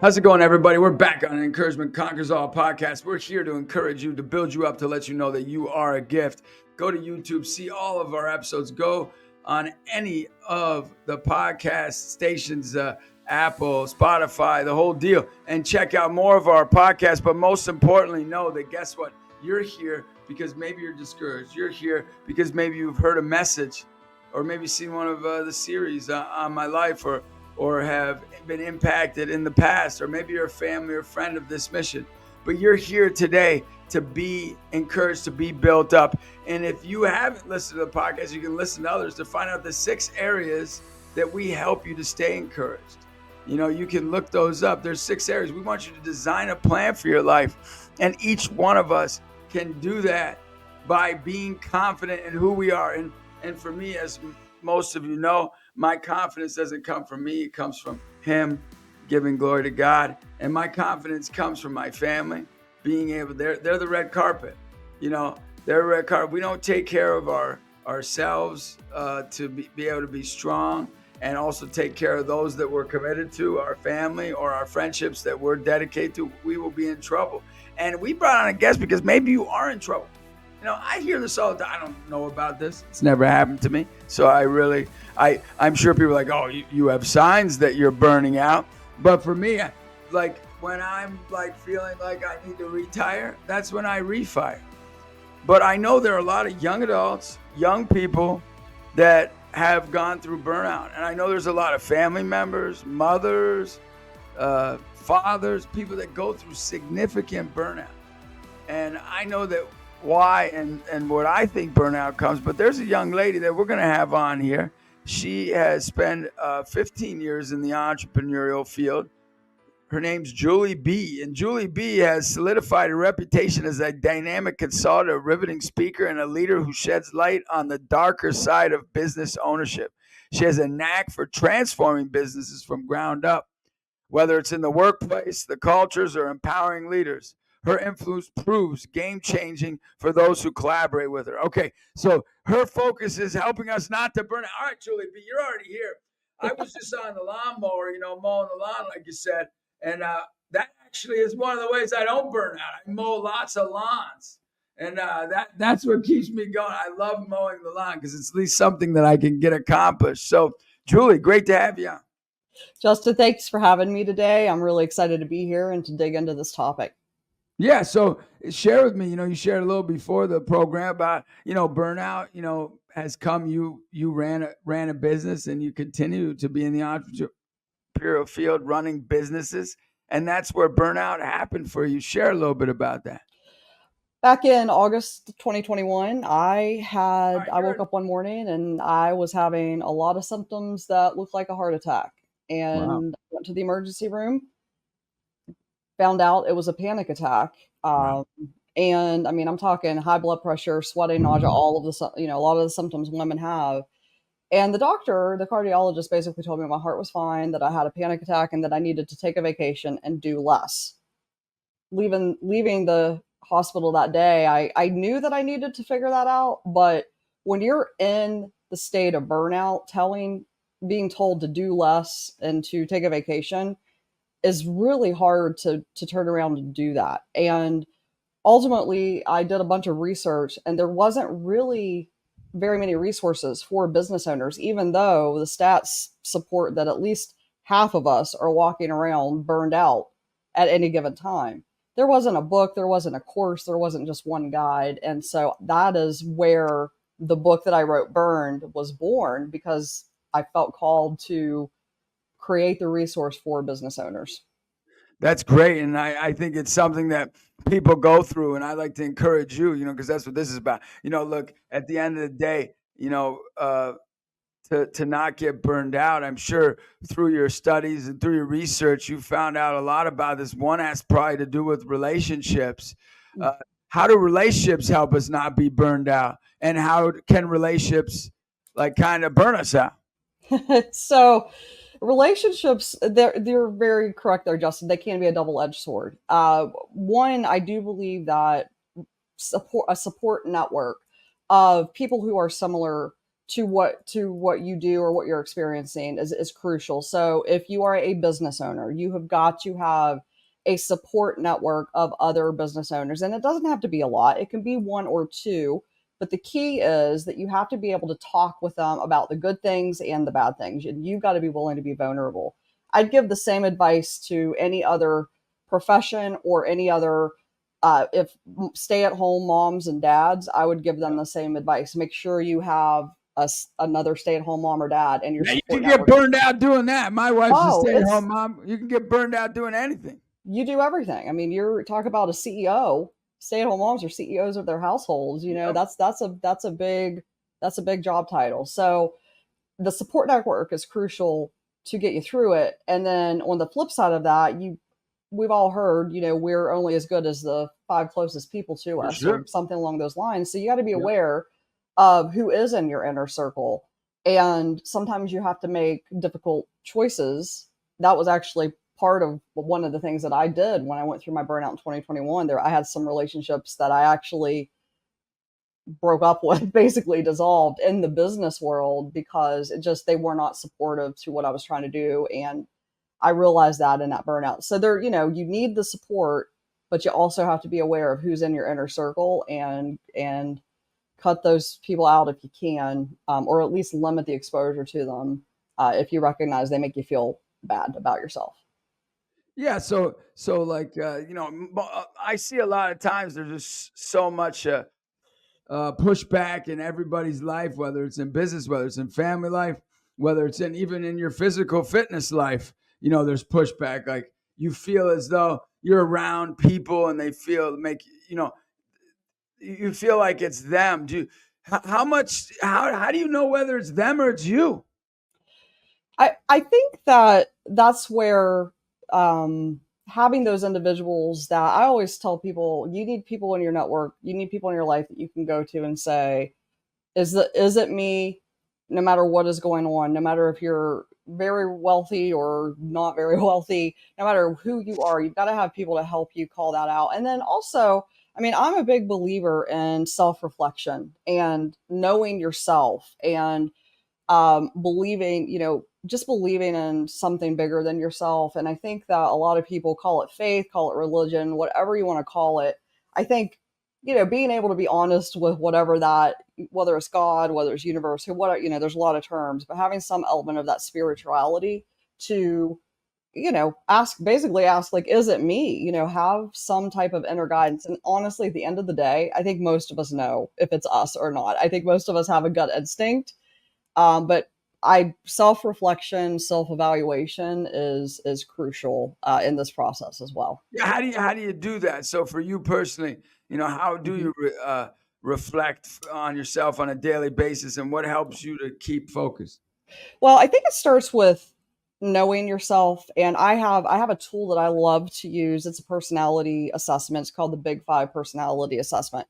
How's it going, everybody? We're back on Encouragement Conquers All podcast. We're here to encourage you, to build you up, to let you know that you are a gift. Go to YouTube, see all of our episodes. Go on any of the podcast stations, Apple, Spotify, the whole deal, and check out more of our podcasts. But most importantly, know that guess what? You're here because maybe you're discouraged. You're here because maybe you've heard a message or maybe seen one of the series on my life or have been impacted in the past, or maybe you're a family or friend of this mission, but you're here today to be encouraged, to be built up. And if you haven't listened to the podcast, you can listen to others to find out the 6 areas that we help you to stay encouraged. You know, you can look those up. There's 6 areas. We want you to design a plan for your life. And each one of us can do that by being confident in who we are. And for me, as most of you know, my confidence doesn't come from me. It comes from Him, giving glory to God. And my confidence comes from my family, being able, they're the red carpet. You know, they're red carpet. We don't take care of ourselves to be able to be strong and also take care of those that we're committed to, our family or our friendships that we're dedicated to. We will be in trouble. And we brought on a guest because maybe you are in trouble. You know, I hear this all the time. I don't know about this. It's never happened to me. So I'm sure people are like, oh, you have signs that you're burning out. But for me, like when I'm like feeling like I need to retire, that's when I refire. But I know there are a lot of young adults, young people that have gone through burnout. And I know there's a lot of family members, mothers, fathers, people that go through significant burnout. And I know that why and what I think burnout comes, but there's a young lady that we're going to have on here. She has spent 15 years in the entrepreneurial field. Her name's Julie B. And Julie B has solidified a reputation as a dynamic consultant, a riveting speaker, and a leader who sheds light on the darker side of business ownership. She has a knack for transforming businesses from ground up, whether it's in the workplace, the cultures, or empowering leaders. Her influence proves game-changing for those who collaborate with her. Okay, so her focus is helping us not to burn out. All right, Julie B, you're already here. I was just on the lawnmower, mowing the lawn, like you said, and that actually is one of the ways I don't burn out. I mow lots of lawns, and that's what keeps me going. I love mowing the lawn because it's at least something that I can get accomplished. So, Julie, great to have you on. Justin, thanks for having me today. I'm really excited to be here and to dig into this topic. Yeah, so share with me, you shared a little before the program about, burnout, has come, you ran a business and you continue to be in the entrepreneurial field running businesses. And that's where burnout happened for you. Share a little bit about that. Back in August 2021, I woke up one morning and I was having a lot of symptoms that looked like a heart attack. And Wow. went to the emergency room, found out it was a panic attack. Wow. And I mean, I'm talking high blood pressure, sweating, nausea, all of the, a lot of the symptoms women have. And the cardiologist basically told me my heart was fine, that I had a panic attack and that I needed to take a vacation and do less. Leaving the hospital that day, I knew that I needed to figure that out. But when you're in the state of burnout, being told to do less and to take a vacation is really hard to turn around and do that. And ultimately, I did a bunch of research and there wasn't really very many resources for business owners, even though the stats support that at least half of us are walking around burned out at any given time. There wasn't a book, there wasn't a course, there wasn't just one guide. And so that is where the book that I wrote, Burned, was born, because I felt called to create the resource for business owners. That's great. And I think it's something that people go through. And I like to encourage you, because that's what this is about. Look, at the end of the day, to not get burned out, I'm sure through your studies and through your research, you found out a lot about this. One has probably to do with relationships. How do relationships help us not be burned out? And how can relationships kind of burn us out? So relationships, they're very correct there, Justin. They can be a double-edged sword. One, I do believe that a support network of people who are similar what you do or what you're experiencing is crucial. So if you are a business owner, you have got to have a support network of other business owners. And it doesn't have to be a lot. It can be one or two. But the key is that you have to be able to talk with them about the good things and the bad things. And you've got to be willing to be vulnerable. I'd give the same advice to any other profession or any other if stay-at-home moms and dads, I would give them the same advice. Make sure you have another stay-at-home mom or dad and your Yeah, you support can get network. burned out doing that. My wife's a Oh, stay-at-home it's mom. You can get burned out doing anything. you do everything. I mean, you're talk about a CEO. Stay-at-home moms are CEOs of their households. You know, Yep. that's a big job title. So the support network is crucial to get you through it. And then on the flip side of that, we've all heard, we're only as good as the five closest people to For us or sure. something along those lines. So you got to be Yep. aware of who is in your inner circle. And sometimes you have to make difficult choices. That was actually part of one of the things that I did when I went through my burnout in 2021. There, I had some relationships that I actually broke up with, basically dissolved in the business world because they were not supportive to what I was trying to do. And I realized that in that burnout. So you need the support, but you also have to be aware of who's in your inner circle and cut those people out if you can, or at least limit the exposure to them if you recognize they make you feel bad about yourself. Yeah. So like I see a lot of times there's just so much pushback in everybody's life, whether it's in business, whether it's in family life, whether it's in even in your physical fitness life. There's pushback. Like you feel as though you're around people and they feel make you feel like it's them. How much how do you know whether it's them or it's you? I think that's where having those individuals that I always tell people, you need people in your network, you need people in your life that you can go to and say, is it me? No matter what is going on, no matter if you're very wealthy or not very wealthy, no matter who you are, you've got to have people to help you call that out. And then also, I mean, I'm a big believer in self-reflection and knowing yourself and believing, just believing in something bigger than yourself. And I think that a lot of people call it faith, call it religion, whatever you want to call it. I think, being able to be honest with whatever that, whether it's God, whether it's universe, or what, there's a lot of terms, but having some element of that spirituality to, basically ask, like, is it me? Have some type of inner guidance. And honestly, at the end of the day, I think most of us know if it's us or not. I think most of us have a gut instinct, but I self-reflection, self-evaluation is crucial in this process as well. Yeah, how do you do that? So for you personally, how do Mhm. you reflect on yourself on a daily basis, and what helps you to keep focused? Well, I think it starts with knowing yourself, and I have a tool that I love to use. It's a personality assessment. It's called the Big Five Personality Assessment.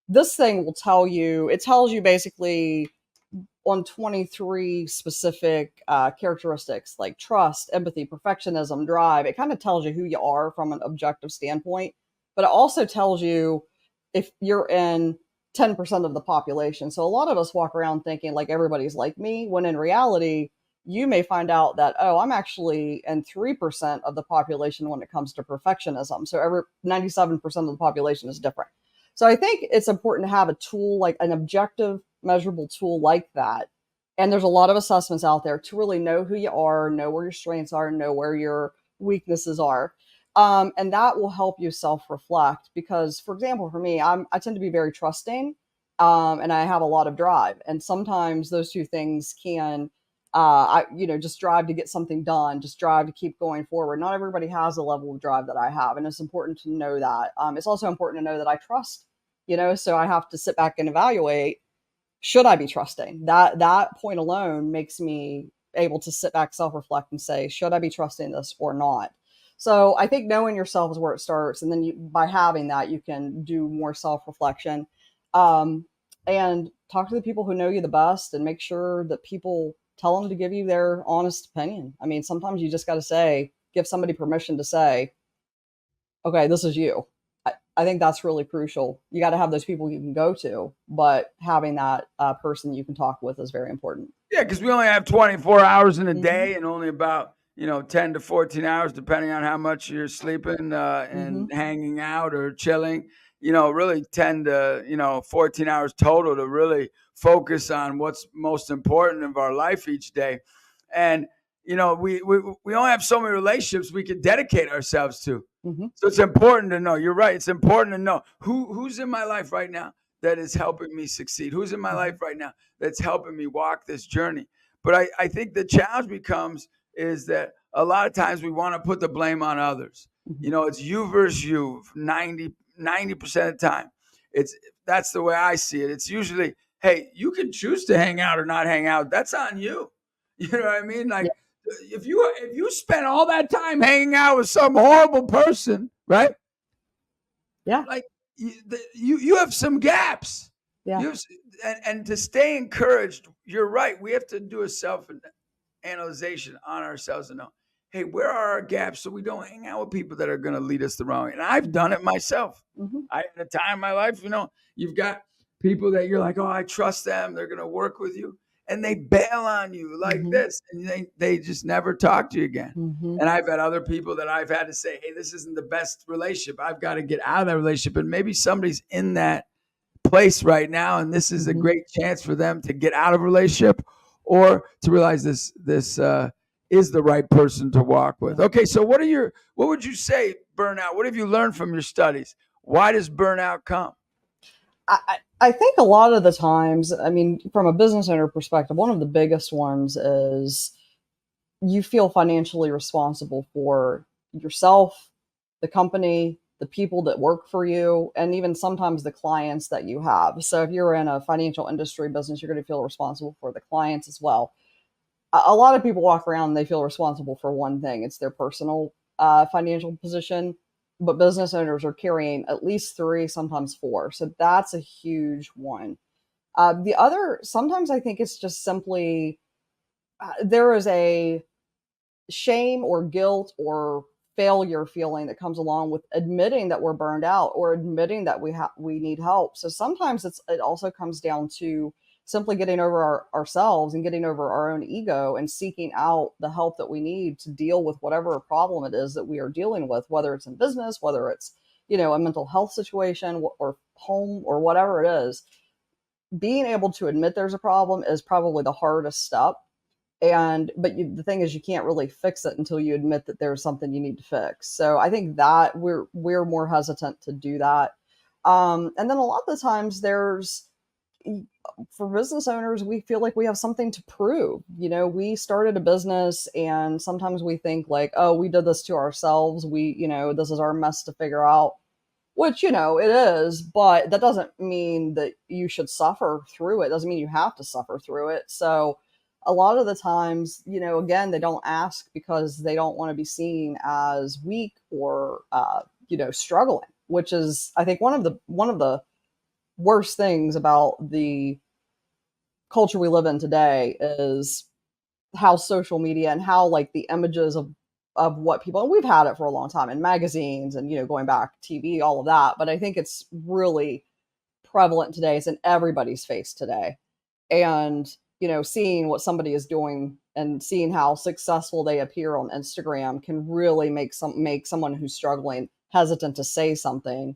This thing will tell you. It tells you basically on 23 specific characteristics like trust, empathy, perfectionism, drive. It kind of tells you who you are from an objective standpoint, but it also tells you if you're in 10% of the population. So a lot of us walk around thinking like everybody's like me, when in reality, you may find out that, oh, I'm actually in 3% of the population when it comes to perfectionism. So every 97% of the population is different. So I think it's important to have a tool, like an objective, measurable tool like that. And there's a lot of assessments out there to really know who you are, know where your strengths are, know where your weaknesses are. And that will help you self-reflect because, for example, for me, I tend to be very trusting, and I have a lot of drive. And sometimes those two things can, just drive to get something done, just drive to keep going forward. Not everybody has the level of drive that I have, and it's important to know that. It's also important to know that I trust, so I have to sit back and evaluate, should I be trusting? That point alone makes me able to sit back, self-reflect, and say, should I be trusting this or not? So I think knowing yourself is where it starts, and then by having that, you can do more self-reflection, um, and talk to the people who know you the best, and make sure that people tell them to give you their honest opinion. I mean, sometimes you just got to give somebody permission to say, okay, this is you. I think that's really crucial. You got to have those people you can go to, but having that person you can talk with is very important. Yeah, because we only have 24 hours in a Mm-hmm. day, and only about 10 to 14 hours, depending on how much you're sleeping Mm-hmm. and hanging out or chilling. Really 10 to 14 hours total to really focus on what's most important of our life each day. And we only have so many relationships we can dedicate ourselves to. Mm-hmm. So it's important to know. You're right. It's important to know who's in my life right now that is helping me succeed. Who's in my Mm-hmm. life right now that's helping me walk this journey. But I think the challenge becomes is that a lot of times we want to put the blame on others. Mm-hmm. It's you versus you 90% of the time. That's the way I see it. It's usually, hey, you can choose to hang out or not hang out. That's on you. You know what I mean? Yeah. Like if you spend all that time hanging out with some horrible person, right? Yeah. Like you have some gaps. Yeah. You have, and to stay encouraged, you're right. We have to do a self analyzation on ourselves and know, hey, where are our gaps so we don't hang out with people that are going to lead us the wrong way. And I've done it myself. Mm-hmm. I had a time in my life, you've got people that you're like, oh, I trust them. They're going to work with you. And they bail on you like Mm-hmm. this. And they just never talk to you again. Mm-hmm. And I've had other people that I've had to say, hey, this isn't the best relationship. I've got to get out of that relationship. And maybe somebody's in that place right now, and this is a Mm-hmm. great chance for them to get out of a relationship or to realize this is the right person to walk with. Yeah. Okay, so what would you say burnout? What have you learned from your studies? Why does burnout come? I think a lot of the times, I mean, from a business owner perspective, one of the biggest ones is you feel financially responsible for yourself, the company, the people that work for you, and even sometimes the clients that you have. So if you're in a financial industry business, you're going to feel responsible for the clients as well. A lot of people walk around and they feel responsible for one thing. It's their personal financial position, but business owners are carrying at least three, sometimes four. So that's a huge one. The other, sometimes I think it's just simply there is a shame or guilt or failure feeling that comes along with admitting that we're burned out or admitting that we need help. So sometimes it also comes down to simply getting over ourselves and getting over our own ego and seeking out the help that we need to deal with whatever problem it is that we are dealing with, whether it's in business, whether it's a mental health situation or home or whatever it is. Being able to admit there's a problem is probably the hardest step, the thing is you can't really fix it until you admit that there's something you need to fix. So I think that we're more hesitant to do that. And then a lot of the times for business owners, we feel like we have something to prove. We started a business and sometimes we think like, oh, we did this to ourselves, this is our mess to figure out, which it is, but that doesn't mean that you should suffer through it. Doesn't mean you have to suffer through it. So a lot of the times, again, they don't ask because they don't want to be seen as weak or struggling, which is, I think, one of the worst things about the culture we live in today is how social media and how like the images of what people, and we've had it for a long time in magazines and going back TV, all of that, but I think it's really prevalent today. It's in everybody's face today. And seeing what somebody is doing and seeing how successful they appear on Instagram can really make someone who's struggling hesitant to say something.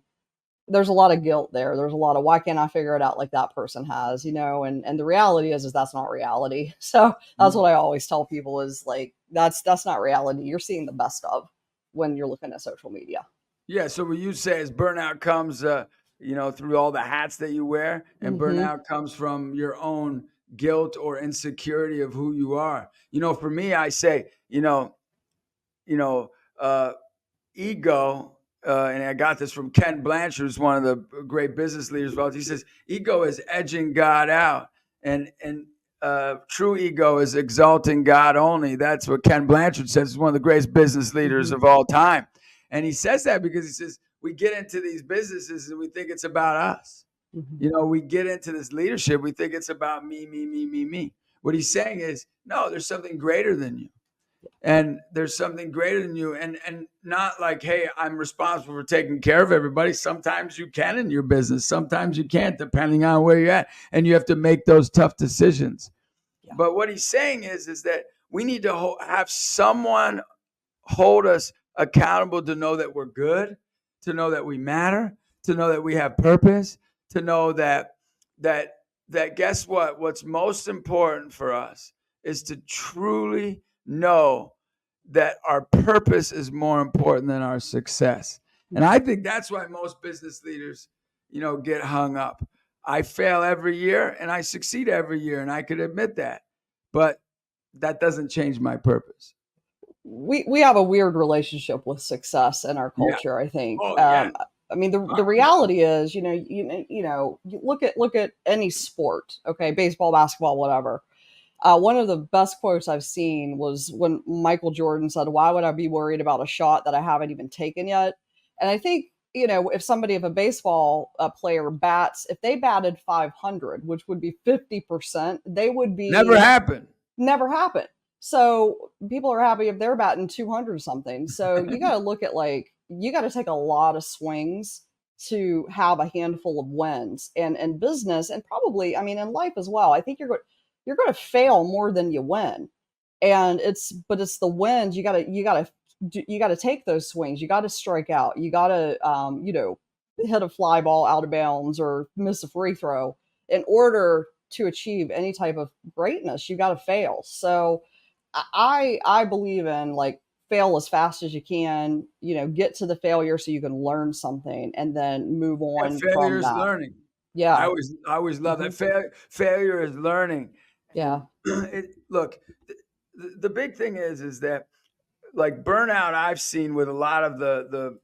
There's a lot of guilt there. There's a lot of, why can't I figure it out like that person has, and the reality is that's not reality. So that's what I always tell people is like, that's not reality. You're seeing the best of when you're looking at social media. Yeah. So what you say is burnout comes, through all the hats that you wear, and Mm-hmm. burnout comes from your own guilt or insecurity of who you are. For me, I say, you know, uh, ego, and I got this from Ken Blanchard, who's one of the great business leaders. He says ego is edging God out, and true ego is exalting God only. That's what Ken Blanchard says. He's one of the greatest business leaders Mm-hmm. of all time, and he says that because he says we get into these businesses and we think it's about us. Mm-hmm. We get into this leadership, we think it's about me, me, me, me, me. What he's saying is, no, there's something greater than you. and there's something greater than you, and not like, hey, I'm responsible for taking care of everybody. Sometimes you can in your business, sometimes you can't, depending on where you're at, and you have to make those tough decisions. Yeah. But what he's saying is that we need to have someone hold us accountable, to know that we're good, to know that we matter, to know that we have purpose, to know that guess what? What's most important for us is to truly know that our purpose is more important than our success. And I think that's why most business leaders, get hung up. I fail every year and I succeed every year, and I could admit that. But that dodoesn't change my purpose. We have a weird relationship with success in our Yeah. culture, I think. Oh yeah. I mean, the 100%. reality is, you look at any sport, okay, baseball, basketball, whatever. One of the best quotes I've seen was when Michael Jordan said, "Why would I be worried about a shot that I haven't even taken yet?" And I think, if a baseball player bats, if they batted 500, which would be 50%, they would Never be happened. never happen. So people are happy if they're batting 200 something. So you got to look at, like, you got to take a lot of swings to have a handful of wins. And in business, and probably, I mean, in life as well, I think you're going to fail more than you win. And it's the wins. You got to take those swings. You got to strike out. You got to, hit a fly ball out of bounds or miss a free throw in order to achieve any type of greatness. You got to fail. So I believe in, like, fail as fast as you can, get to the failure so you can learn something and then move And on failure from is that. learning. I Yeah. always love Hmm. that. Failure is learning. And Yeah. look, the big thing is that, like, burnout, I've seen with a lot of the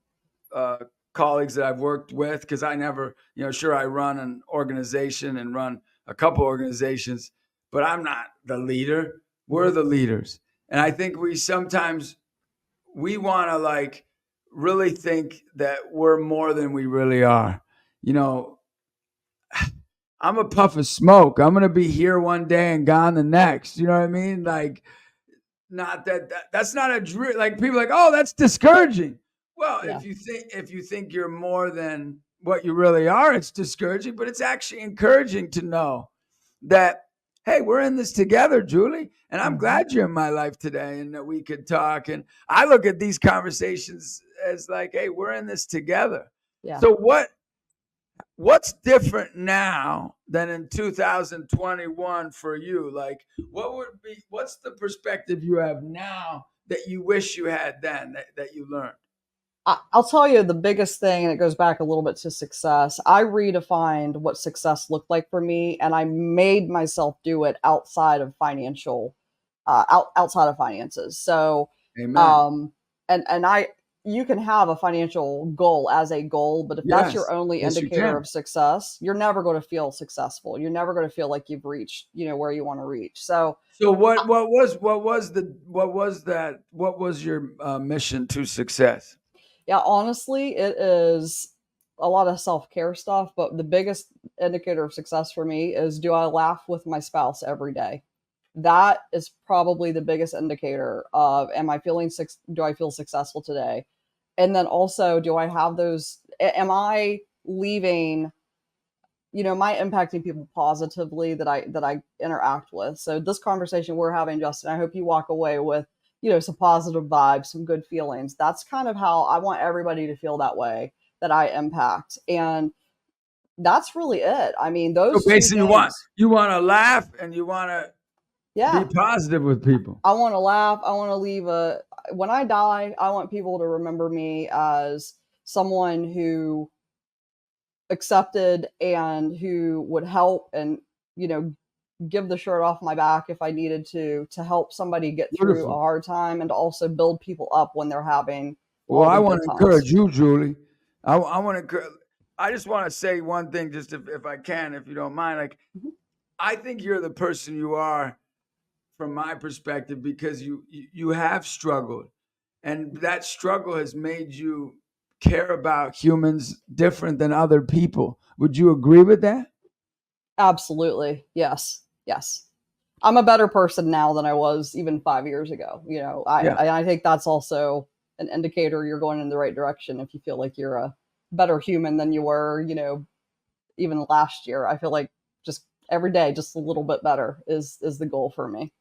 colleagues that I've worked with, because I never, sure, I run an organization and run a couple organizations, but I'm not the leader. We're the leaders. And I think we want to, like, really think that we're more than we really are. You know, I'm a puff of smoke. I'm going to be here one day and gone the next. You know what I mean? Like, not that's not a dream. Like, people are like, oh, that's discouraging. Well, Yeah. if you think you're more than what you really are, it's discouraging. But it's actually encouraging to know that, hey, we're in this together, Julie, and I'm Hmm. glad you're in my life today, and that we could talk. And I look at these conversations as like, hey, we're in this together. Yeah. So what's different now than in 2021 for you? Like, what's the perspective you have now that you wish you had then, that you learned? I'll tell you the biggest thing, and it goes back a little bit to success. I redefined what success looked like for me, and I made myself do it outside of finances. So, Amen. um, and you can have a financial goal as a goal, but if that's your Yes. only Yes, you indicator can. of success, you're never going to feel successful. You're never going to feel like you've reached, where you want to reach. So, So what was your mission to success? yeah, honestly, it is a lot of self care stuff. But the biggest indicator of success for me is, do I laugh with my spouse every day? That is probably the biggest indicator of, do I feel successful today? And then also, do I have am I leaving, am I impacting people positively that I interact with? So this conversation we're having, Justin, I hope you walk away with, some positive vibes, some good feelings. That's kind of how I want everybody to feel, that way, that I impact. And that's really it. I mean, So those two basically, things. you want to laugh, and you want to be Yeah. positive with people. I want to laugh. I want to when I die, I want people to remember me as someone who accepted and who would help and, you know, give the shirt off my back if I needed to help somebody get through a Beautiful. hard time, and to also build people up when they're having Well, all I the want good to times. encourage you, Julie. I want to encourage. I just want to say one thing, just if I can, if you don't mind. Like, Mhm. I think you're the person you are, from my perspective, because you have struggled, and that struggle has made you care about humans different than other people. Would you agree with that? Absolutely. Yes. Yes. I'm a better person now than I was even 5 years ago. Yeah. I think that's also an indicator you're going in the right direction if you feel like you're a better human than you were, even last year. I feel like just every day, just a little bit better is the goal for me.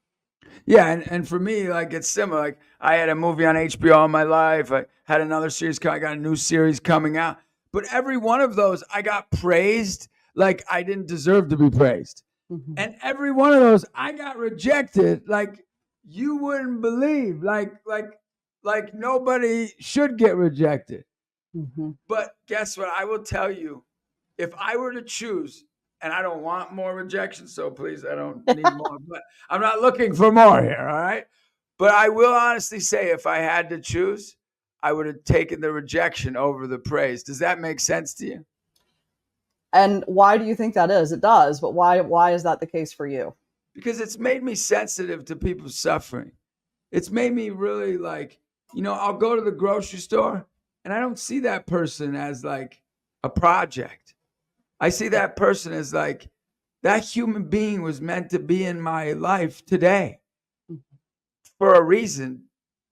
Yeah, and for me, like it's similar. Like I had a movie on HBO all my life. I had another series. I got a new series coming out. But every one of those, I got praised like I didn't deserve to be praised. Mm-hmm. And every one of those, I got rejected like you wouldn't believe. Like nobody should get rejected. Mm-hmm. But guess what? I will tell you, if I were to choose, and I don't want more rejection, so please, I don't need more, but I'm not looking for more here, all right? But I will honestly say, if I had to choose, I would have taken the rejection over the praise. Does that make sense to you? And why do you think that is? It does, but why is that the case for you? Because it's made me sensitive to people's suffering. It's made me really like, I'll go to the grocery store and I don't see that person as like a project. I see that person as like that human being was meant to be in my life today for a reason,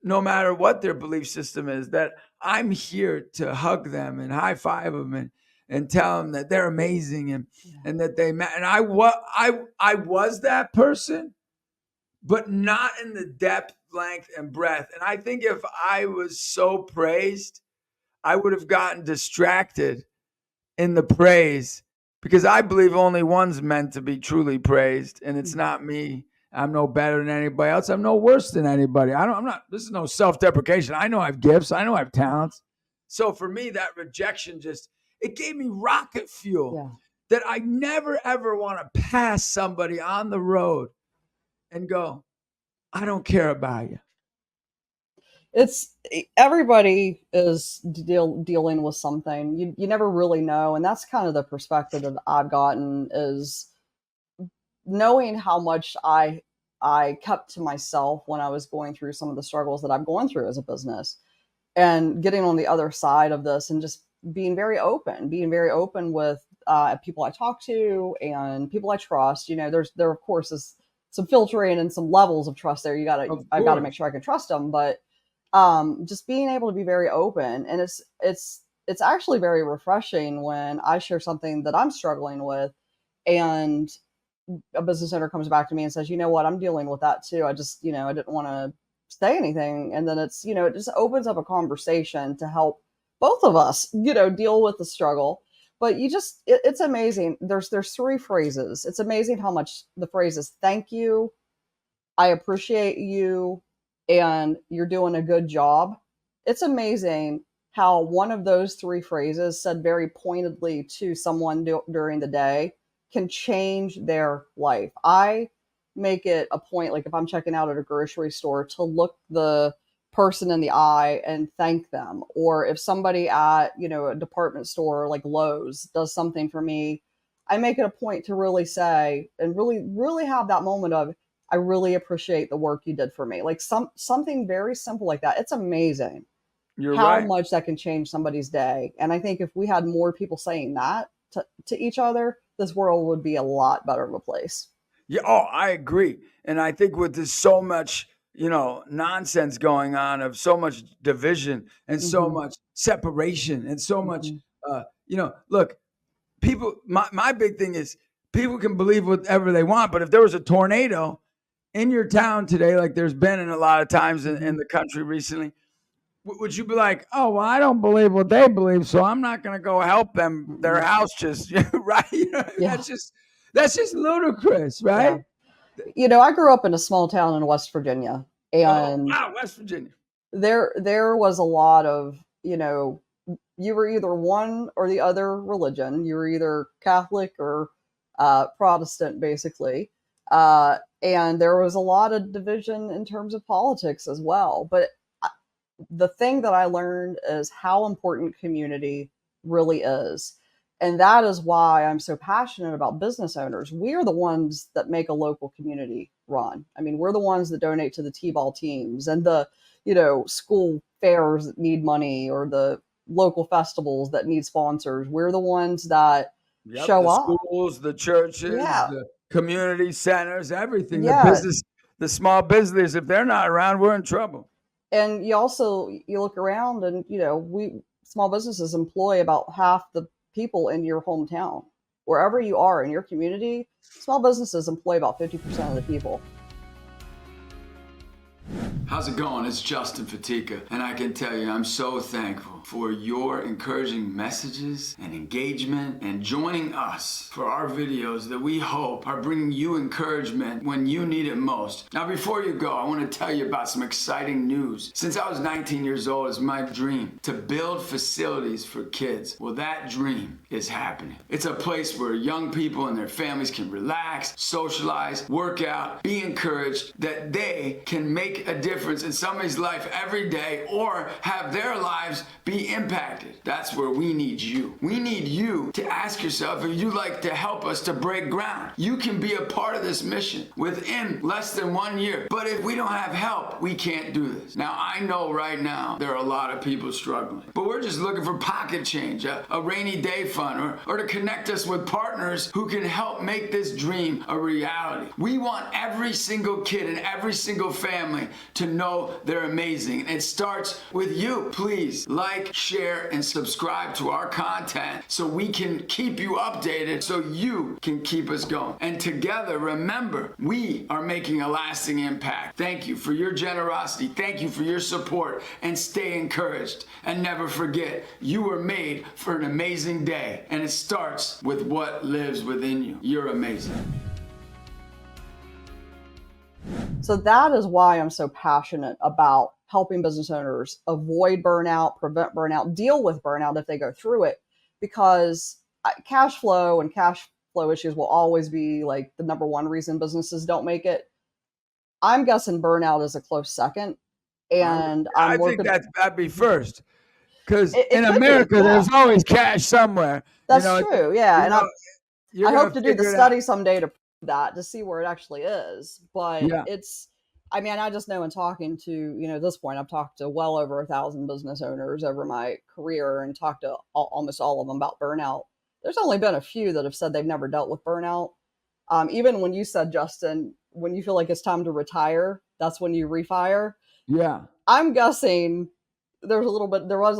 no matter what their belief system is, that I'm here to hug them and high five them and tell them that they're amazing and that and I was that person, but not in the depth, length, and breadth. And I think if I was so praised, I would have gotten distracted in the praise because I believe only one's meant to be truly praised, and it's not me. I'm no better than anybody else. I'm no worse than anybody. I'm not, this is no self-deprecation. I know I have gifts. I know I have talents. So for me, that rejection it gave me rocket fuel Yeah. that I never ever want to pass somebody on the road and go, I don't care about you. It's everybody is dealing with something. You never really know, and that's kind of the perspective that I've gotten is knowing how much I kept to myself when I was going through some of the struggles that I'm going through as a business, and getting on the other side of this and just being very open with people I talk to and people I trust. There of course is some filtering and some levels of trust there. Of I've got to make course. sure I can trust them, but just being able to be very open, and it's actually very refreshing when I share something that I'm struggling with, and a business owner comes back to me and says, you know what, I'm dealing with that too. I just, I didn't want to say anything. And then it just opens up a conversation to help both of us, deal with the struggle. But it's amazing. There's three phrases. It's amazing how much the phrase is thank you, I appreciate you, and you're doing a good job. It's amazing how one of those three phrases said very pointedly to someone during the day can change their life. I make it a point, like if I'm checking out at a grocery store, to look the person in the eye and thank them. Or if somebody at, a department store like Lowe's does something for me, I make it a point to really say and really, really have that moment of, I really appreciate the work you did for me. Like something very simple like that. It's amazing You're how right. much that can change somebody's day. And I think if we had more people saying that to each other, this world would be a lot better of a place. Yeah, oh, I agree. And I think with this so much, nonsense going on of so much division and so Mm-hmm. much separation and so much, Mm-hmm. look, people, my big thing is people can believe whatever they want, but if there was a tornado in your town today, like there's been in a lot of times Mm-hmm. in the country recently, would you be like, oh, well, I don't believe what they believe, so I'm not going to go help them? Their Mm-hmm. house just, right? Yeah. That's just ludicrous, Yeah. right? I grew up in a small town in West Virginia, Oh, and wow, West Virginia. there was a lot of, you were either one or the other religion. You were either Catholic or Protestant, basically. And there was a lot of division in terms of politics as well. But the thing that I learned is how important community really is. And that is why I'm so passionate about business owners. We are the ones that make a local community run. I mean, we're the ones that donate to the T-ball teams and the, school fairs that need money, or the local festivals that need sponsors. We're the ones that Yep, show the up. schools, the churches, Yeah. community centers, everything. Yeah. The small business, if they're not around, we're in trouble. And you look around and, we small businesses employ about half the people in your hometown. Wherever you are in your community, small businesses employ about 50% of the people. How's it going? It's Justin Fatica, and I can tell you I'm so thankful for your encouraging messages and engagement and joining us for our videos that we hope are bringing you encouragement when you need it most. Now, before you go, I want to tell you about some exciting news. Since I was 19 years old, it's my dream to build facilities for kids. Well, that dream is happening. It's a place where young people and their families can relax, socialize, work out, be encouraged, that they can make a difference in somebody's life every day or have their lives be impacted. That's where we need you. We need you to ask yourself if you'd like to help us to break ground. You can be a part of this mission within less than 1 year. But if we don't have help, we can't do this. Now, I know right now there are a lot of people struggling, but we're just looking for pocket change, a rainy day fund, or to connect us with partners who can help make this dream a reality. We want every single kid and every single family to know they're amazing. And it starts with you. Please like, share, and subscribe to our content so we can keep you updated, so you can keep us going. And together, remember, we are making a lasting impact. Thank you for your generosity. Thank you for your support. And stay encouraged. And never forget, you were made for an amazing day. And it starts with what lives within you. You're amazing. So that is why I'm so passionate about helping business owners avoid burnout, prevent burnout, deal with burnout if they go through it, because cash flow and cash flow issues will always be like the number one reason businesses don't make it. I'm guessing burnout is a close second. And I think that'd be first. Because in could America, be, yeah. There's always cash somewhere. That's true, yeah. And I hope to do the study out someday to that, to see where it actually is. But I just know in talking to, this point, I've talked to well over 1,000 business owners over my career and talked to almost all of them about burnout. There's only been a few that have said they've never dealt with burnout. Even when you said, Justin, when you feel like it's time to retire, that's when you refire. Yeah. I'm guessing there was a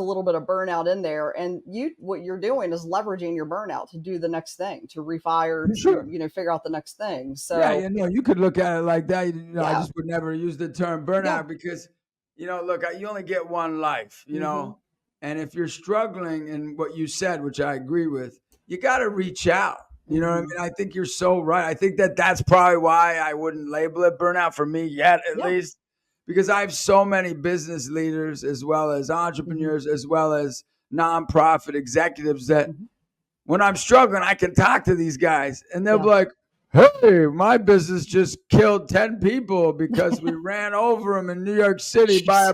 little bit of burnout in there, and what you're doing is leveraging your burnout to do the next thing, to refire, to figure out the next thing. So you could look at it like that. I just would never use the term burnout because look, you only get one life, and if you're struggling in what you said, which I agree with, you got to reach out. You know what I mean? I think you're so right. I think that's probably why I wouldn't label it burnout for me yet, at least. Because I have so many business leaders as well as entrepreneurs as well as nonprofit executives that when I'm struggling, I can talk to these guys and they'll be like, hey, my business just killed 10 people because we ran over them in New York City by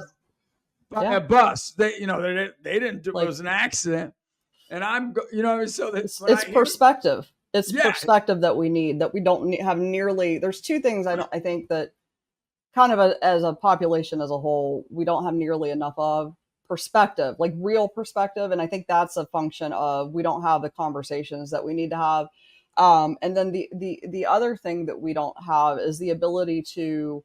a bus. They didn't do it. It was an accident. And I'm, so it's perspective. It's perspective that we need, that we don't have nearly. There's two things I think that kind of as a population as a whole, we don't have nearly enough of perspective, like real perspective. And I think that's a function of we don't have the conversations that we need to have. And then the other thing that we don't have is the ability to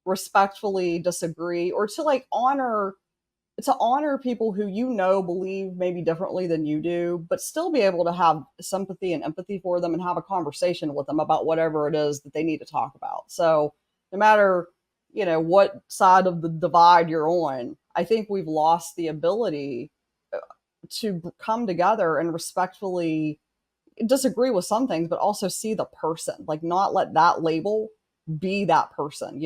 respectfully disagree, or to honor people who believe maybe differently than you do, but still be able to have sympathy and empathy for them and have a conversation with them about whatever it is that they need to talk about. So no matter, what side of the divide you're on, I think we've lost the ability to come together and respectfully disagree with some things, but also see the person, like not let that label be that person.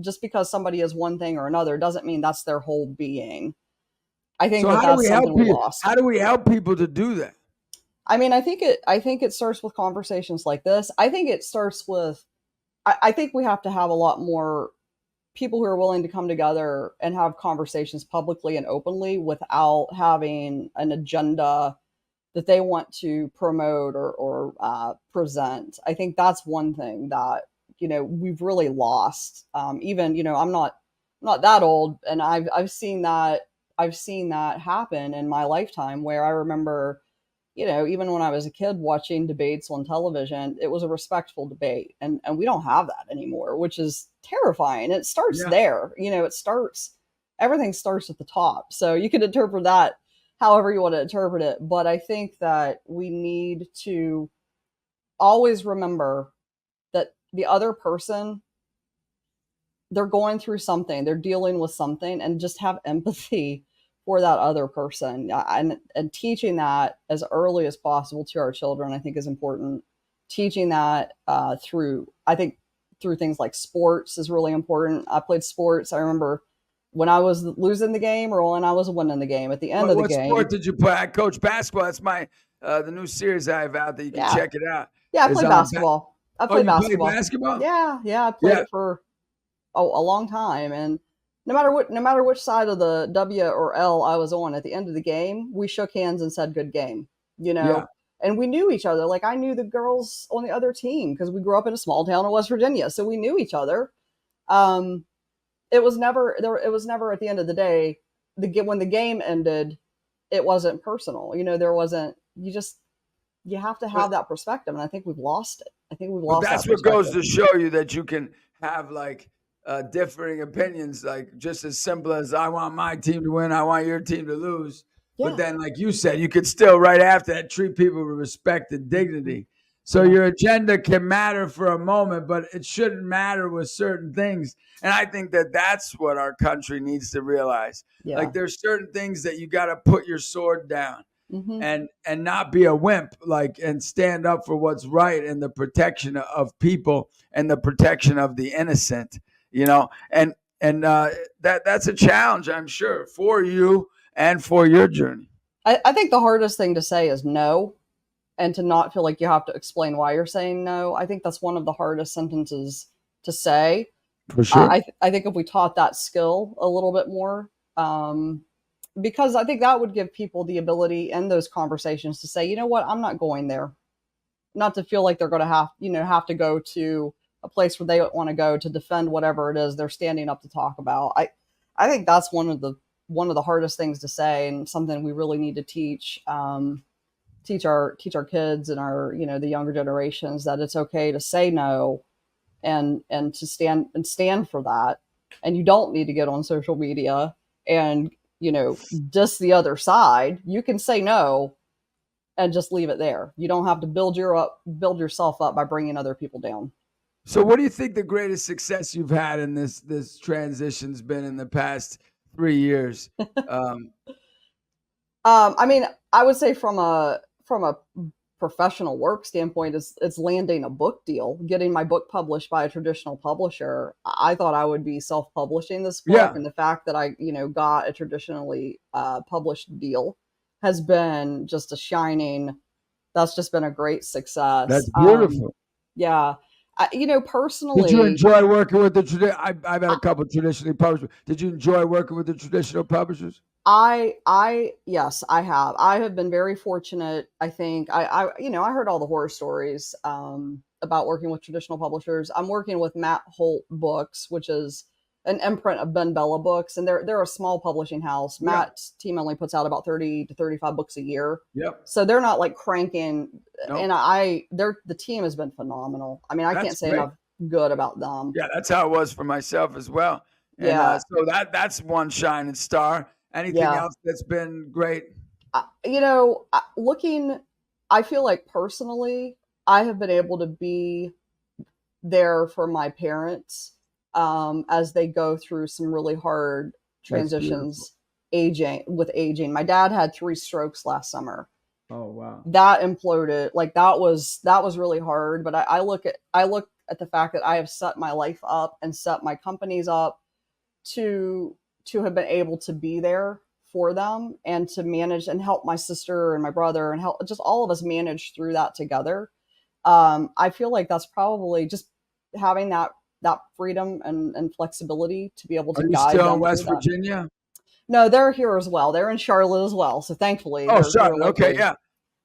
Just because somebody is one thing or another doesn't mean that's their whole being. I think that's something we lost. How do we help people to do that? I mean, I think it starts with conversations like this. I think it starts with, I think we have to have a lot more people who are willing to come together and have conversations publicly and openly without having an agenda that they want to promote or present. I think that's one thing that, we've really lost. Even, I'm not that old, and I've seen that happen in my lifetime, where I remember even when I was a kid watching debates on television, it was a respectful debate. And we don't have that anymore, which is terrifying. It starts Yeah. there. Everything starts at the top. So you can interpret that however you want to interpret it. But I think that we need to always remember that the other person, they're going through something, they're dealing with something, and just have empathy for that other person. And teaching that as early as possible to our children, I think, is important. Teaching that through things like sports is really important. I played sports. I remember when I was losing the game or when I was winning the game. At the end of the What game, sport did you play? I coach basketball. That's my the new series I have out that you can yeah, check it out. yeah, I Is played basketball. I Oh, played you play basketball. basketball? Yeah, I played Yeah. it for a long time. And no matter which side of the W or L I was on, at the end of the game, we shook hands and said good game. Yeah. And we knew each other. Like, I knew the girls on the other team because we grew up in a small town in West Virginia, so we knew each other. Um, it was never there. It was never, at the end of the day, when the game ended, it wasn't personal. There wasn't. You have to have But that perspective, and I think we've lost it. I think we've but lost that that's what goes perspective. to show you that you can have like differing opinions, like just as simple as I want my team to win, I want your team to lose. But Yeah, then, like you said, you could still right after that treat people with respect and dignity. So yeah, your agenda can matter for a moment, but it shouldn't matter with certain things. And I think that that's what our country needs to realize. yeah. Like there's certain things that you got to put your sword down Hmm. and not be a wimp, like, and stand up for what's right and the protection of people and the protection of the innocent, and that's a challenge, I'm sure, for you and for your journey. I think the hardest thing to say is no, and to not feel like you have to explain why you're saying no. I think that's one of the hardest sentences to say. For sure. I think if we taught that skill a little bit more, because I think that would give people the ability in those conversations to say, you know what, I'm not going there. Not to feel like they're going to have to go to a place where they want to go to defend whatever it is they're standing up to talk about. I think that's one of the hardest things to say, and something we really need to teach our kids and our the younger generations, that it's okay to say no, and to stand for that. And you don't need to get on social media and diss the other side. You can say no and just leave it there. You don't have to build yourself up by bringing other people down. So what do you think the greatest success you've had in this transition's been in the past 3 years? um, I mean, I would say from a professional work standpoint, it's landing a book deal, getting my book published by a traditional publisher. I thought I would be self-publishing this book, yeah, and the fact that I got a traditionally published deal has been just a shining. That's just been a great success. that's beautiful. Yeah, Did you personally, enjoy working with the traditional? I've had a couple of traditionally published. Did you enjoy working with the traditional publishers? yes, I have. I have been very fortunate. I think I heard all the horror stories about working with traditional publishers. I'm working with Matt Holt Books, which is an imprint of Ben Bella Books, and they're a small publishing house. Yeah. Matt's team only puts out about 30 to 35 books a year, Yep. so they're not like cranking. Nope. And the team has been phenomenal. I mean, I That's can't say great. enough good about them. Yeah, that's how it was for myself as well. And Yeah, so that's one shining star. Anything yeah. else that's been great? Looking, I feel like personally, I have been able to be there for my parents as they go through some really hard That's beautiful. transitions aging. My dad had 3 strokes last summer. Oh wow. That imploded. Like, that was really hard. But I look at the fact that I have set my life up and set my companies up to have been able to be there for them, and to manage and help my sister and my brother and help just all of us manage through that together. I feel like that's probably just having that freedom and flexibility to be able Are to you guide still in them through West that. Virginia? No, they're here as well. They're in Charlotte as well. So thankfully Oh, they're here Charlotte. Okay, locally. yeah.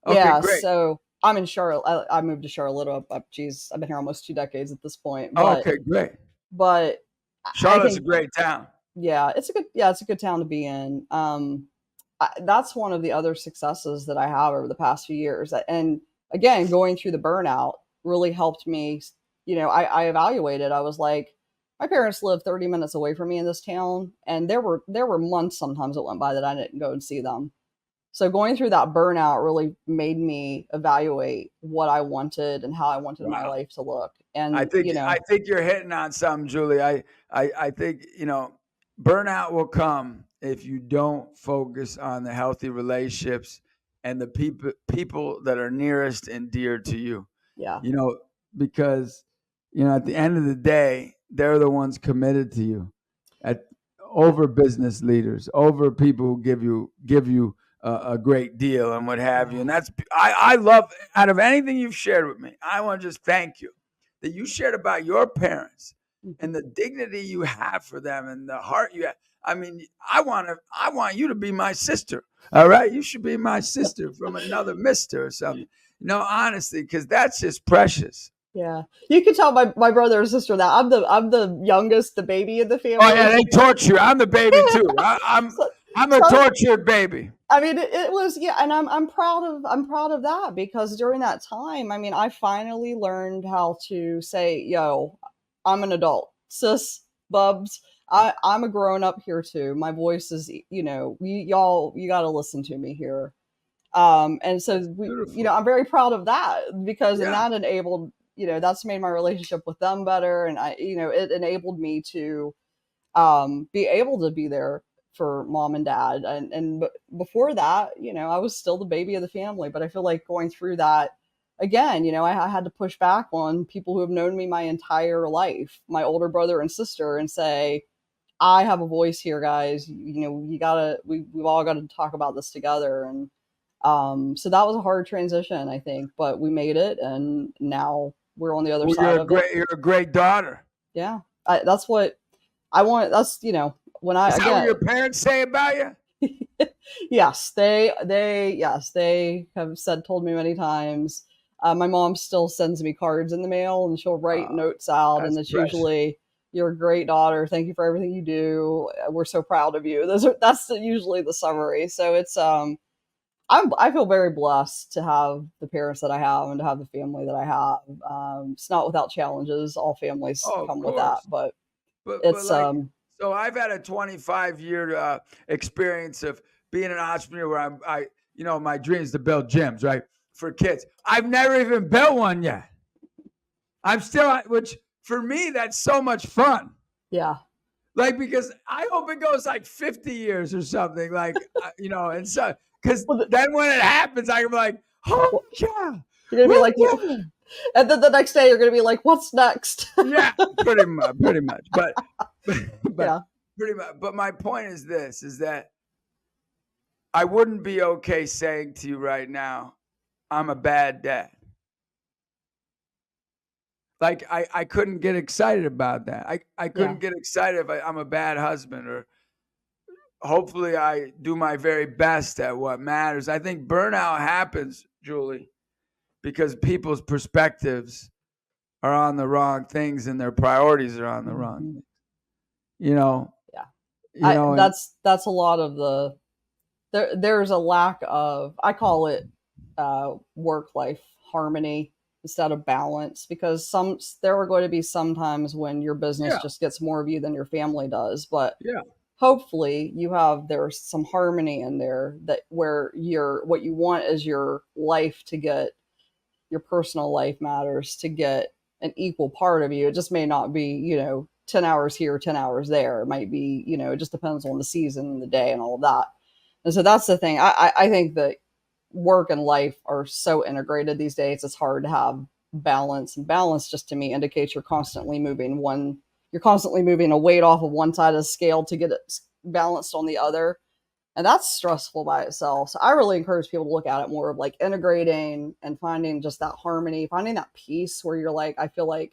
Okay, Yeah. great. So I'm in Charlotte. I moved to Charlotte geez, I've been here almost 2 decades at this point. But Okay, great. but I Charlotte's a think, great town. yeah, it's a good town to be in. that's one of the other successes that I have over the past few years. And again, going through the burnout really helped me. I evaluated. I was like, my parents live 30 minutes away from me in this town, and there were months sometimes that went by that I didn't go and see them. So going through that burnout really made me evaluate what I wanted and how I wanted my Wow. life to look. I And think I think you're hitting on something, Julie. I think burnout will come if you don't focus on the healthy relationships and the people that are nearest and dear to you. yeah, You know, because at the end of the day, they're the ones committed to you, at over business leaders, over people who give you a great deal and what have you. And that's I love out of anything you've shared with me. I want to just thank you that you shared about your parents mhm. and the dignity you have for them and the heart you have. I mean, I want you to be my sister. All right, you should be my sister from another mister or something. No, honestly, because that's just precious. Yeah. You can tell my brother and sister that I'm the youngest, the baby in the Oh family. yeah, they torture you. I'm the baby too. So, I'm a so tortured baby. I mean, it was, yeah, and I'm proud of that, because during that time, I mean, I finally learned how to say, "Yo, I'm an adult, sis, bubs. I'm a grown up here too. My voice is, y'all, you got to listen to me here." And so That's beautiful. I'm very proud of that, because and Yeah. that enabled, that's made my relationship with them better, and it enabled me to be able to be there for mom and dad. And before that, I was still the baby of the family. But I feel like going through that again, I had to push back on people who have known me my entire life, my older brother and sister, and say, I have a voice here, guys. We've all got to talk about this together. And so that was a hard transition, I think, but we made it, and now we're on the other Well, side of it. you're a great daughter. Yeah, that's what I want. That's when I Is that what again. your parents say about you? Yes, they have told me many times. My mom still sends me cards in the mail, and she'll write Oh, notes out, and that's it's precious. usually, "You're a great daughter. Thank you for everything you do. We're so proud of you." Usually the summary. So I feel very blessed to have the parents that I have and to have the family that I have. It's not without challenges. All families Oh, of come with that, course. but But it's like, so I've had a 25-year experience of being an entrepreneur where my dream is to build gyms, right, for kids. I've never even built one yet. I'm still, which for me, that's so much fun. yeah. Like, because I hope it goes like 50 years or something, like, and so, because Well, then when it happens, I can be like, oh, well, yeah, you're gonna be we're like, winning. and then the next day you're gonna be like, "What's next?" Yeah, pretty much, pretty much. But Yeah, pretty much. But my point is this: is that I wouldn't be okay saying to you right now, I'm a bad dad. Like I couldn't get excited about that. I yeah, couldn't get excited if I'm a bad husband, or hopefully I do my very best at what matters. I think burnout happens, Julie, because people's perspectives are on the wrong things and their priorities are on the wrong mhm, things. You know, yeah. you know, and That's a lot of there's a lack of, I call it, work life harmony instead of balance, because there are going to be some times when your business yeah, just gets more of you than your family does, but yeah. hopefully there's some harmony in there, that where what you want is your life to get, your personal life matters to get an equal part of you. It just may not be, 10 hours here, 10 hours there. It might be, it just depends on the season and the day and all of that. And so that's the thing. I think that work and life are so integrated these days. It's hard to have balance. And balance, just to me, indicates you're constantly moving a weight off of one side of the scale to get it balanced on the other, and that's stressful by itself. So I really encourage people to look at it more of like integrating and finding just that harmony, finding that peace where you're like, I feel like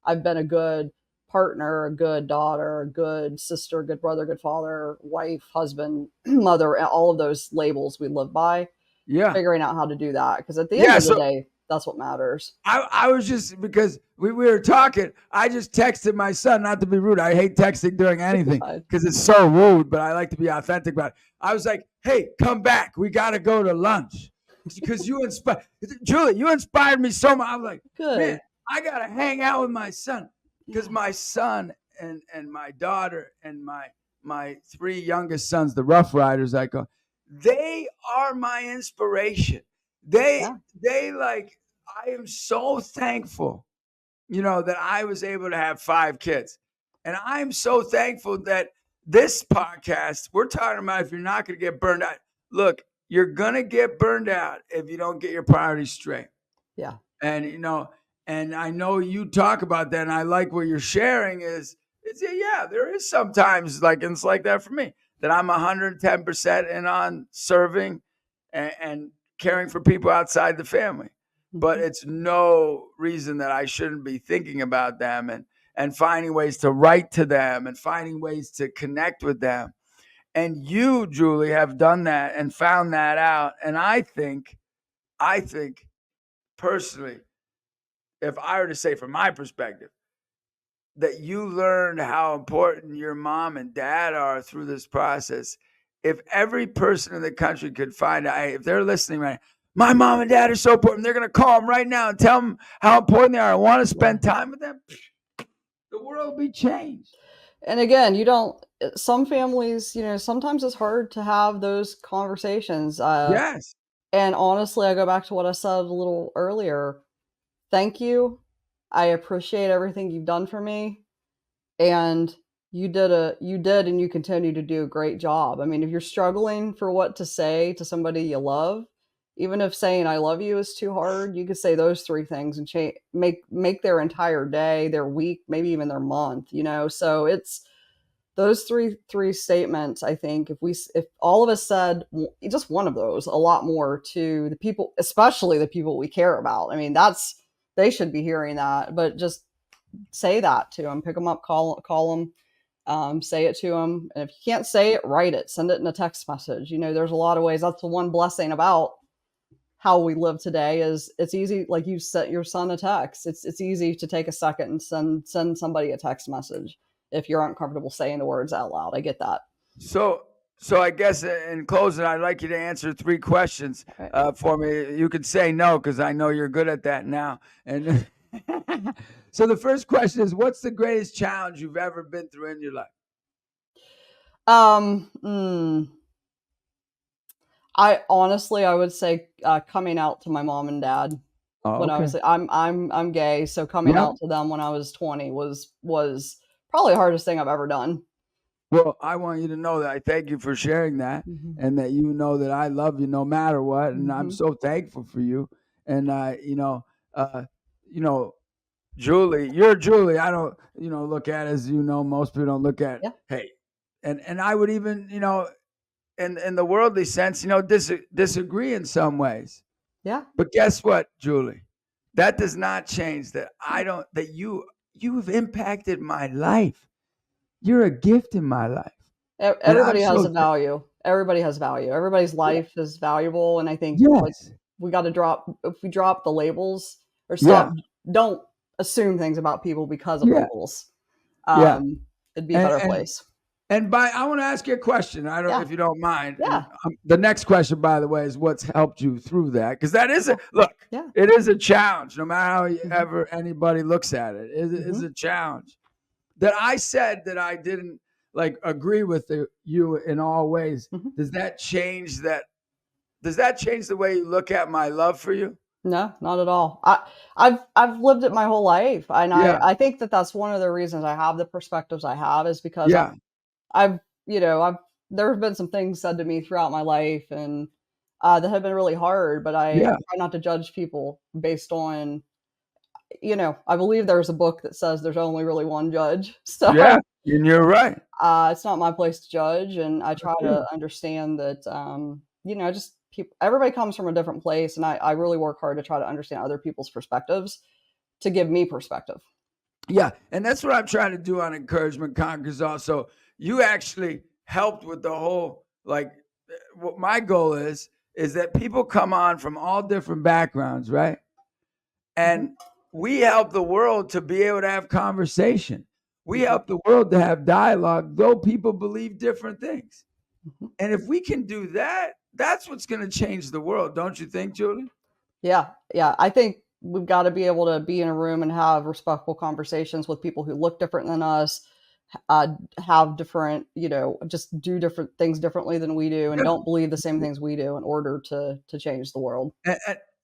I've been a good partner, a good daughter, a good sister, good brother, good father, wife, husband, mother, all of those labels we live by, Yeah. figuring out how to do that. Because at the end Yeah. of the So day, that's what matters. I was just, because we were talking, I just texted my son, not to be rude. I hate texting during anything because it's so rude, but I like to be authentic about it. I was like, hey, come back. We got to go to lunch. Because you inspired, Julie, you inspired me so much. I was like, Good. Man, I got to hang out with my son. Because my son and my daughter and my three youngest sons, the Rough Riders, I call, they are my inspiration. They like, I am so thankful, that I was able to have 5 kids. And I'm so thankful that this podcast, we're talking about if you're not going to get burned out. Look, you're going to get burned out if you don't get your priorities straight. Yeah. And, and I know you talk about that, and I like what you're sharing is there is sometimes like, and it's like that for me, that I'm 110% in on serving and caring for people outside the family. But it's no reason that I shouldn't be thinking about them and finding ways to write to them and finding ways to connect with them. And you, Julie, have done that and found that out. And I think personally, if I were to say from my perspective, that you learned how important your mom and dad are through this process. If every person in the country could find out, if they're listening right now, my mom and dad are so important, they're going to call them right now and tell them how important they are. I want to spend time with them. The world will be changed. And again, some families, sometimes it's hard to have those conversations. Yes. And honestly, I go back to what I said a little earlier. Thank you. I appreciate everything you've done for me. And you did and you continue to do a great job. I mean, if you're struggling for what to say to somebody you love, even if saying I love you is too hard, you could say those 3 things and make their entire day, their week, maybe even their month, So it's those three statements. I think if all of us said just one of those, a lot more to the people, especially the people we care about. I mean, they should be hearing that, but just say that to them, pick them up, call them, say it to them. And if you can't say it, write it, send it in a text message. There's a lot of ways. That's the one blessing about how we live today is it's easy. Like you sent your son a text. It's easy to take a second and send somebody a text message if you're uncomfortable saying the words out loud. I get that. So I guess in closing, I'd like you to answer 3 questions for me. You could say no, because I know you're good at that now. And so the first question is, what's the greatest challenge you've ever been through in your life? I honestly, I would say coming out to my mom and dad when I was, I'm gay. So coming out to them when I was 20 was probably the hardest thing I've ever done. Well, I want you to know that I thank you for sharing that, and that you know that I love you no matter what, and I'm so thankful for you. And Julie, you're Julie. I don't, look at as most people don't look at. Hey, and I would even, in the worldly sense, disagree in some ways. Yeah. But guess what, Julie? That does not change that you've impacted my life. You're a gift in my life. Everybody has a value. Everybody has value. Everybody's life is valuable. And I think we got to if we drop the labels or don't assume things about people because of labels. It'd be a better place. And I want to ask you a question. I don't know if you don't mind. Yeah. The next question, by the way, is what's helped you through that? Because that is it is a challenge, no matter how ever anybody looks at it. It is a challenge. That I said that I didn't agree with you in all ways. Does that change that? Does that change the way you look at my love for you? No, not at all. I've lived it my whole life, and I think that's one of the reasons I have the perspectives I have is because there have been some things said to me throughout my life, and that have been really hard. But I try not to judge people based on. I believe there's a book that says there's only really one judge. So and you're right. It's not my place to judge, and I try to understand that. Just people. Everybody comes from a different place, and I really work hard to try to understand other people's perspectives to give me perspective. Yeah, and that's what I'm trying to do on Encouragement Conquers All. So you actually helped with the whole what my goal is that people come on from all different backgrounds, right? And we help the world to be able to have conversation. We Mhm. help the world to have dialogue, though people believe different things. Mhm. And if we can do that, that's what's going to change the world, don't you think, Julie? Yeah, yeah. I think we've got to be able to be in a room and have respectful conversations with people who look different than us, have different, just do different things differently than we do, and Yeah. don't believe the same things we do in order to change the world.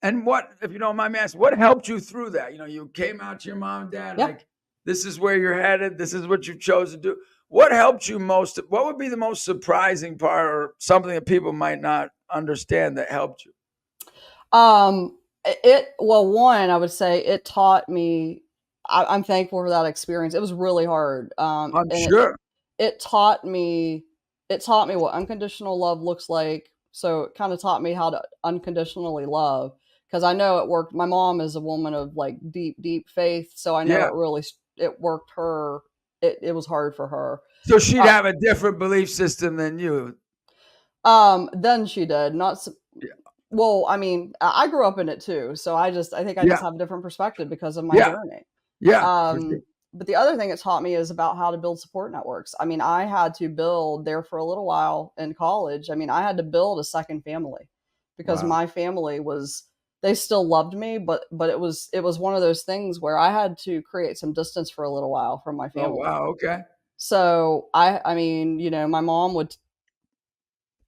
And what, if you don't mind me asking, what helped you through that? You came out to your mom and dad, Yeah. like, this is where you're headed. This is what you chose to do. What helped you most? What would be the most surprising part or something that people might not understand that helped you? Well, one, I would say it taught me. I'm thankful for that experience. It was really hard, I'm and sure. it taught me. It taught me what unconditional love looks like. So it kind of taught me how to unconditionally love, because I know it worked. My mom is a woman of like deep, deep faith, so I know Yeah. it worked her. It was hard for her. So she'd Uh, have a different belief system than you. then she did not. Yeah. Well, I mean, I grew up in it too, so I think I just Yeah. have a different perspective because of my Yeah. journey. Yeah. For sure. Um, but the other thing it taught me is about how to build support networks. I mean, I had to build there for a little while in college. I mean, I had to build a second family because Wow. my family was they still loved me, but it was one of those things where I had to create some distance for a little while from my Oh, family. wow. Okay. So I mean, my mom would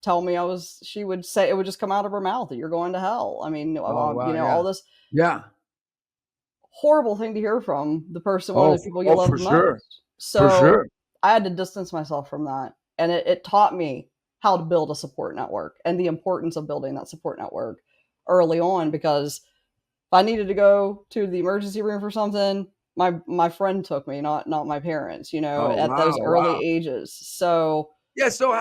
tell me she would say it would just come out of her mouth that you're going to hell. I mean, Oh, wow. all Yeah. this Yeah. horrible thing to hear from one Oh, of the people you oh, love for the sure. most. For So sure. I had to distance myself from that. And it taught me how to build a support network and the importance of building that support network early on, because if I needed to go to the emergency room for something, my friend took me, not my parents, Oh, at wow. those early Wow. ages. So Yeah. So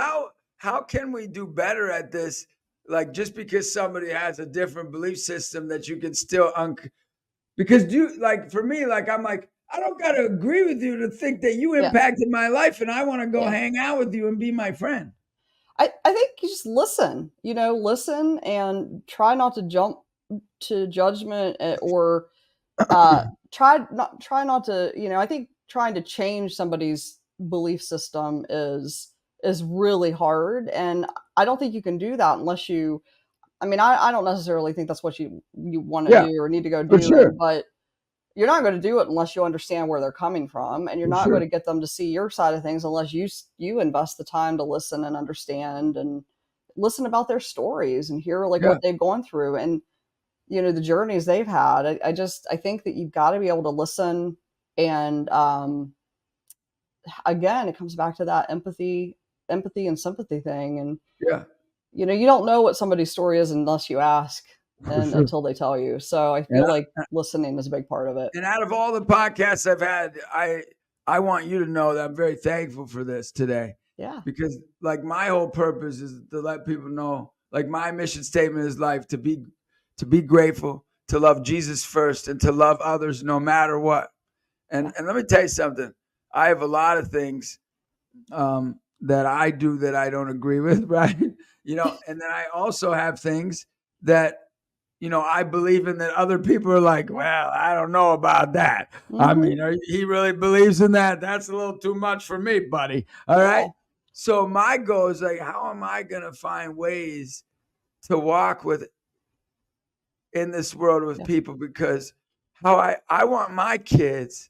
how can we do better at this? Like, just because somebody has a different belief system, that you can still because like, for me, like, I'm like, I don't gotta agree with you to think that you yeah, impacted my life and I want to go yeah. hang out with you and be my friend. I think you just listen, listen and try not to jump to judgment, or uh, try not to, I think trying to change somebody's belief system is really hard, and I don't think you can do that unless you. I mean, I don't necessarily think that's what you want to Yeah, do or need to go for do, sure. but you're not going to do it unless you understand where they're coming from, and you're For not going sure. to get them to see your side of things unless you invest the time to listen and understand and listen about their stories and hear like Yeah. what they've gone through, and the journeys they've had. I think that you've got to be able to listen, and again, it comes back to that empathy and sympathy thing, and Yeah. you don't know what somebody's story is unless you ask For and sure. until they tell you. So I And feel like listening is a big part of it. And out of all the podcasts I've had, I want you to know that I'm very thankful for this today, Yeah. because, like, my whole purpose is to let people know, like, my mission statement is life, to be grateful, to love Jesus first, and to love others no matter what. And Yeah. and let me tell you something. I have a lot of things that I do that I don't agree with, right? And then I also have things that I believe in, that other people are like, well, I don't know about that. I Mhm. mean, he really believes in that? That's a little too much for me, buddy. All Yeah. right. So my goal is, like, how am I going to find ways to walk with in this world with Yeah. people? Because how I want my kids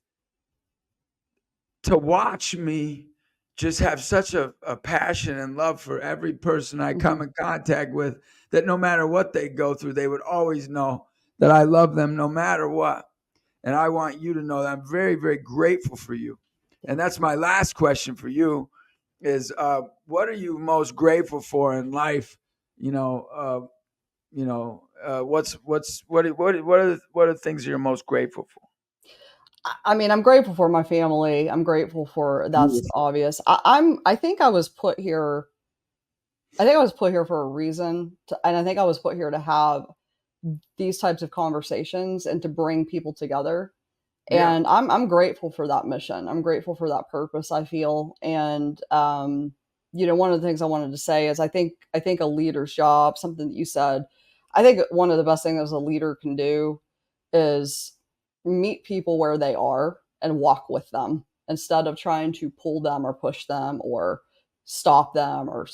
to watch me just have such a passion and love for every person I come Mhm. in contact with, that no matter what they go through, they would always know that I love them no matter what. And I want you to know that I'm very, very grateful for you. Yeah. And that's my last question for you is, what are you most grateful for in life? What are the things you're most grateful for? I mean, I'm grateful for my family. I'm grateful for that's Beautiful. obvious. I think I was put here. I think I was put here for a reason, and I think I was put here to have these types of conversations and to bring people together. Yeah. And I'm grateful for that mission. I'm grateful for that purpose, I feel. And one of the things I wanted to say is I think a leader's job, something that you said, I think one of the best things a leader can do is meet people where they are and walk with them instead of trying to pull them or push them or stop them or,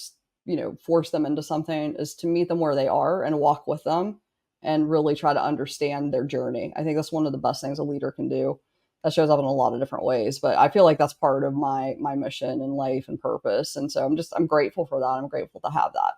force them into something, is to meet them where they are and walk with them and really try to understand their journey. I think that's one of the best things a leader can do. That shows up in a lot of different ways, but I feel like that's part of my mission in life and purpose. And so I'm grateful for that. I'm grateful to have that.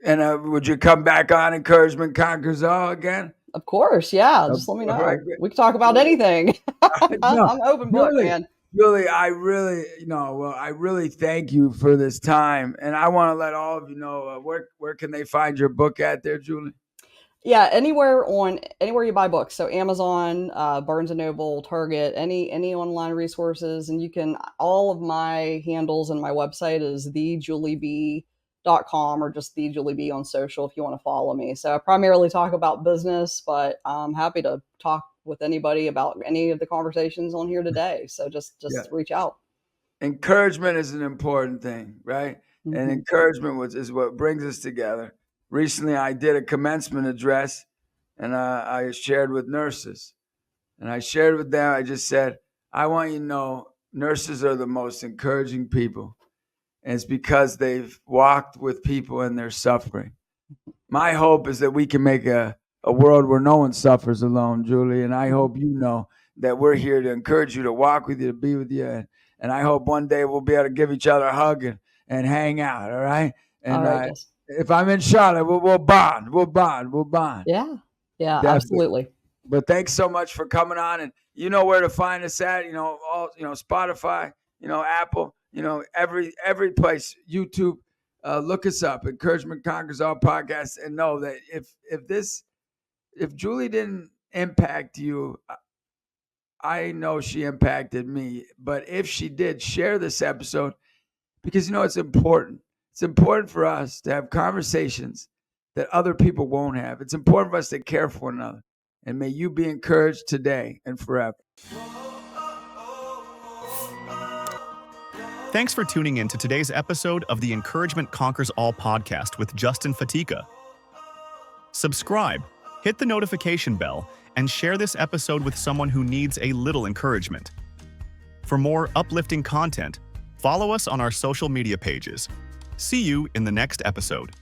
And would you come back on Encouragement Conquers All again? Of course, yeah. Just let me know. Right. We can talk about anything. I'm open book, man. Julie, I really thank you for this time, and I want to let all of you know where can they find your book at there, Julie? Yeah, anywhere you buy books. So Amazon, Barnes and Noble, Target, any online resources, and all of my handles and my website is thejulieb.com or just thejulieb on social if you want to follow me. So I primarily talk about business, but I'm happy to talk with anybody about any of the conversations on here today. So just reach out. Encouragement is an important thing, right? Mm-hmm. And encouragement is what brings us together. Recently, I did a commencement address, and I shared with nurses. And I shared with them, I just said, I want you to know nurses are the most encouraging people. And it's because they've walked with people in their suffering. My hope is that we can make a world where no one suffers alone, Julie. And I hope you know that we're here to encourage you, to walk with you, to be with you. And I hope one day we'll be able to give each other a hug and hang out, all right? And all right, if I'm in Charlotte, we'll bond. We'll bond. Yeah, definitely. Absolutely. But thanks so much for coming on. And you know where to find us at, Spotify, Apple, every place, YouTube. Look us up, Encouragement Conquers All podcast, and know that if Julie didn't impact you, I know she impacted me. But if she did, share this episode because it's important. It's important for us to have conversations that other people won't have. It's important for us to care for one another. And may you be encouraged today and forever. Thanks for tuning in to today's episode of the Encouragement Conquers All podcast with Justin Fatica. Subscribe, hit the notification bell, and share this episode with someone who needs a little encouragement. For more uplifting content, follow us on our social media pages. See you in the next episode.